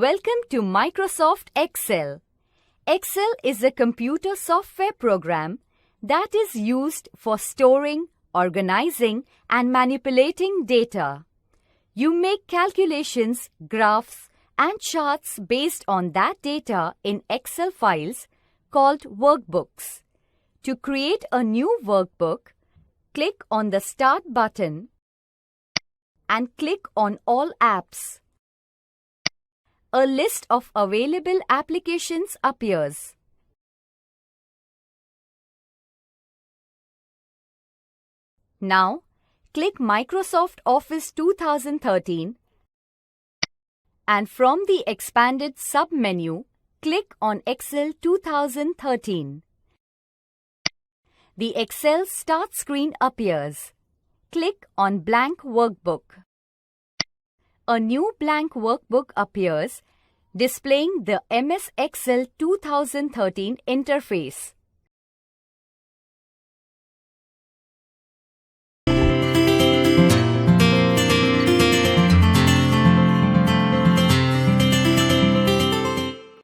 Welcome to Microsoft Excel. Excel is a computer software program that is used for storing, organizing, and manipulating data. You make calculations, graphs, and charts based on that data in Excel files called workbooks. To create a new workbook, click on the Start button and click on All Apps. A list of available applications appears. Now, click Microsoft Office 2013 and from the expanded sub-menu, click on Excel 2013. The Excel Start screen appears. Click on Blank Workbook. A new blank workbook appears, displaying the MS Excel 2013 interface.